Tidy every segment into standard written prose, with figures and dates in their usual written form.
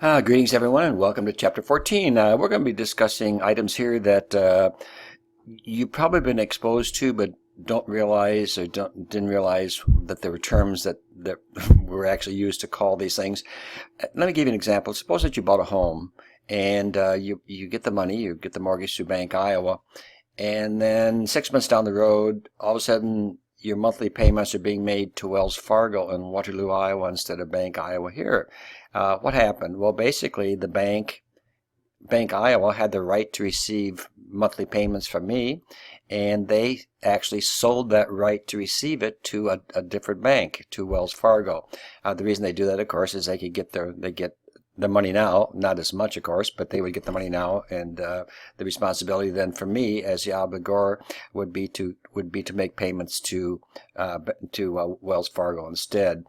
Greetings, everyone, and welcome to Chapter 14. We're going to be discussing items here that you've probably been exposed to, but don't realize or didn't realize that there were terms that were actually used to call these things. Let me give you an example. Suppose that you bought a home and you get the money, you get the mortgage through Bank Iowa, and then 6 months down the road, all of a sudden your monthly payments are being made to Wells Fargo in Waterloo, Iowa instead of Bank Iowa here. What happened? Well, basically the Bank Iowa had the right to receive monthly payments from me, and they actually sold that right to receive it to a different bank, to Wells Fargo. The reason they do that, of course, is they get the money now, not as much, of course, but they would get the money now, and the responsibility then for me as the obligor would be to make payments to Wells Fargo instead.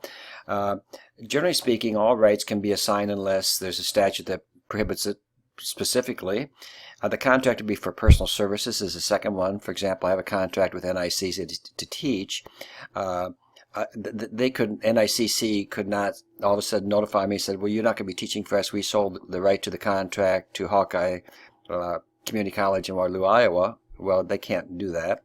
Generally speaking, all rights can be assigned unless there's a statute that prohibits it specifically. The contract would be for personal services is the second one. For example, I have a contract with NICC to teach. NICC could not all of a sudden notify me and said, well, you're not going to be teaching for us. We sold the right to the contract to Hawkeye Community College in Waterloo, Iowa. Well, they can't do that.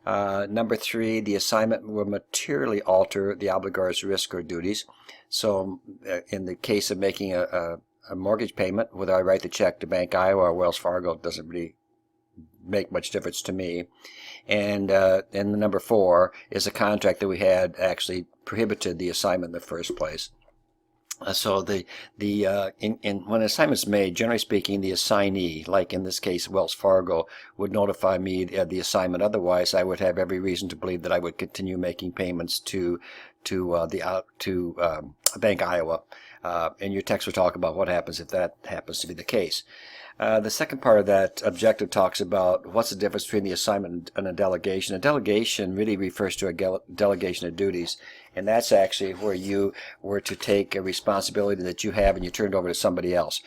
Number three, the assignment will materially alter the obligor's risk or duties. So in the case of making a mortgage payment, whether I write the check to Bank Iowa or Wells Fargo, it doesn't really make much difference to me. And number four is a contract that we had actually prohibited the assignment in the first place. So when an assignment is made, generally speaking, the assignee, like in this case Wells Fargo, would notify me of the assignment. Otherwise, I would have every reason to believe that I would continue making payments to Bank Iowa. And your text will talk about what happens if that happens to be the case. The second part of that objective talks about what's the difference between the assignment and a delegation. A delegation really refers to a delegation of duties, and that's actually where you were to take a responsibility that you have and you turn it over to somebody else.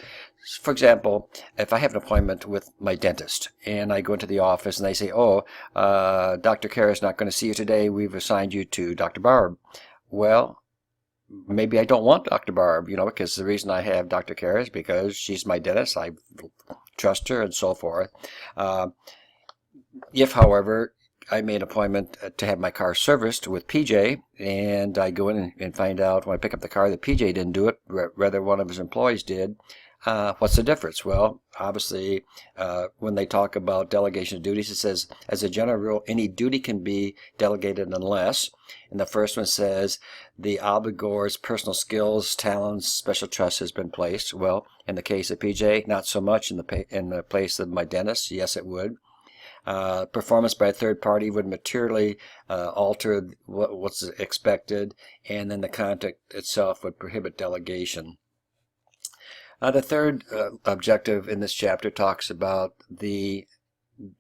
For example, if I have an appointment with my dentist and I go into the office and they say, Dr. Kara is not going to see you today, we've assigned you to Dr. Barb. Well, maybe I don't want Dr. Barb, because the reason I have Dr. Kara is because she's my dentist. I trust her and so forth. If, however, I made an appointment to have my car serviced with PJ, and I go in and find out when I pick up the car that PJ didn't do it, rather one of his employees did, what's the difference? Well, obviously, when they talk about delegation of duties, it says, as a general rule, any duty can be delegated unless, and the first one says, the obligor's personal skills, talents, special trust has been placed. Well, in the case of PJ, not so much. In the place of my dentist, yes, it would. Performance by a third party would materially alter what's expected, and then the contract itself would prohibit delegation. The third objective in this chapter talks about the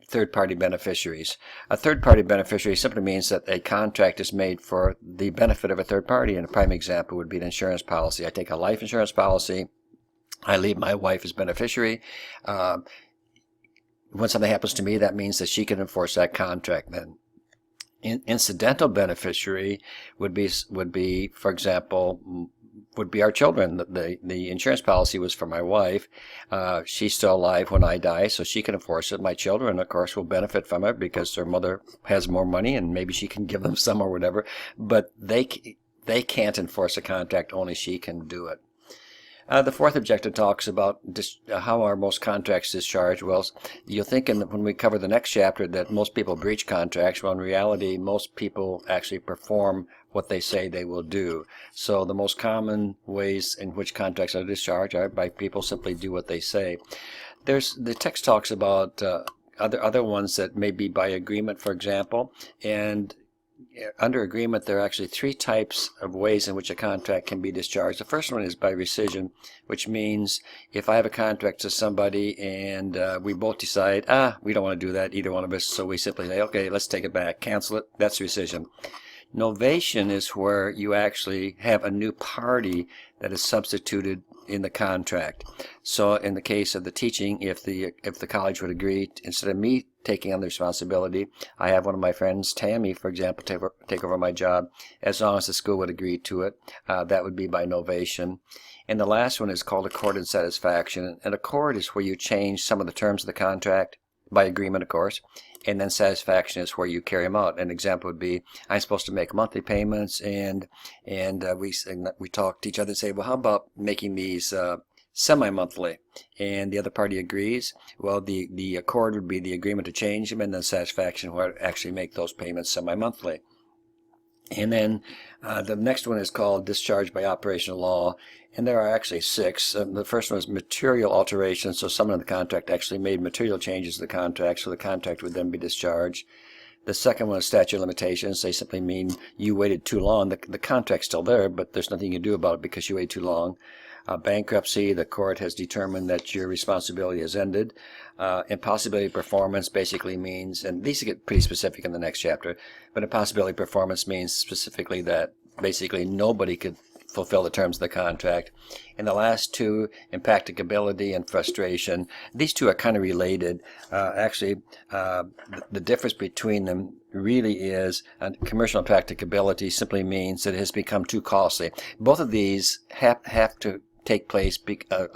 third-party beneficiaries. A third-party beneficiary simply means that a contract is made for the benefit of a third party, and a prime example would be an insurance policy. I take a life insurance policy. I leave my wife as beneficiary. When something happens to me, that means that she can enforce that contract then. Incidental beneficiary would be, for example, would be our children. The insurance policy was for my wife. She's still alive when I die, so she can enforce it. My children, of course, will benefit from it because their mother has more money and maybe she can give them some or whatever. But they can't enforce a contract. Only she can do it. The fourth objective talks about how are most contracts discharged. Well, you'll think when we cover the next chapter that most people breach contracts. Well, in reality, most people actually perform what they say they will do. So the most common ways in which contracts are discharged are by people simply do what they say. The text talks about other ones that may be by agreement, for example, and under agreement, there are actually three types of ways in which a contract can be discharged. The first one is by rescission, which means if I have a contract to somebody and we both decide, we don't want to do that, either one of us, so we simply say, okay, let's take it back, cancel it, that's rescission. Novation is where you actually have a new party that is substituted in the contract. So in the case of the teaching, if the college would agree, instead of me taking on the responsibility, I have one of my friends, Tammy, for example, take over my job. As long as the school would agree to it, that would be by novation. And the last one is called accord and satisfaction. An accord is where you change some of the terms of the contract, by agreement, of course, and then satisfaction is where you carry them out. An example would be, I'm supposed to make monthly payments, and we talk to each other and say, well, how about making these semi-monthly? And the other party agrees. Well, the accord would be the agreement to change them, and then satisfaction would actually make those payments semi-monthly. And then the next one is called discharge by operation of law, and there are actually 6. The first one is material alteration, so someone in the contract actually made material changes to the contract, so the contract would then be discharged. The second one is statute of limitations. They simply mean you waited too long. The contract's still there, but there's nothing you can do about it because you waited too long. Bankruptcy, the court has determined that your responsibility has ended. Impossibility of performance basically means, and these get pretty specific in the next chapter, but impossibility of performance means specifically that basically nobody could fulfill the terms of the contract. And the last 2, impracticability and frustration, these 2 are kind of related. Actually, the difference between them really is commercial impracticability simply means that it has become too costly. Both of these have to take place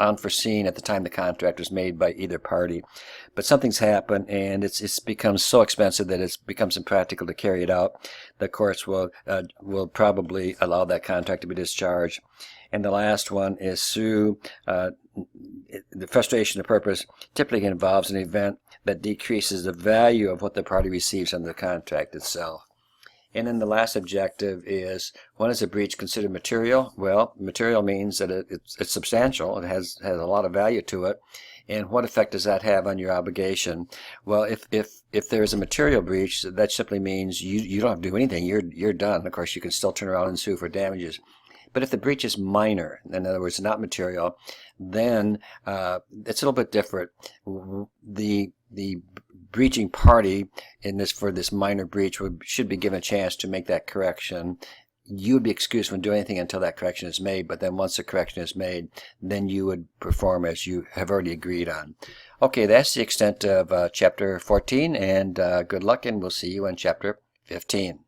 unforeseen at the time the contract was made by either party. But something's happened, and it's become so expensive that it becomes impractical to carry it out. The courts will probably allow that contract to be discharged. And the last one is sue. The frustration of purpose typically involves an event that decreases the value of what the party receives under the contract itself. And then the last objective is, when is a breach considered material? Well, material means that it's substantial. It has a lot of value to it. And what effect does that have on your obligation? Well, if there is a material breach, that simply means you don't have to do anything. You're done. Of course, you can still turn around and sue for damages. But if the breach is minor, in other words, not material, then it's a little bit different. The breaching party for this minor breach should be given a chance to make that correction. You would be excused from doing anything until that correction is made, but then once the correction is made, then you would perform as you have already agreed on. Okay, that's the extent of Chapter 14, and good luck, and we'll see you in Chapter 15.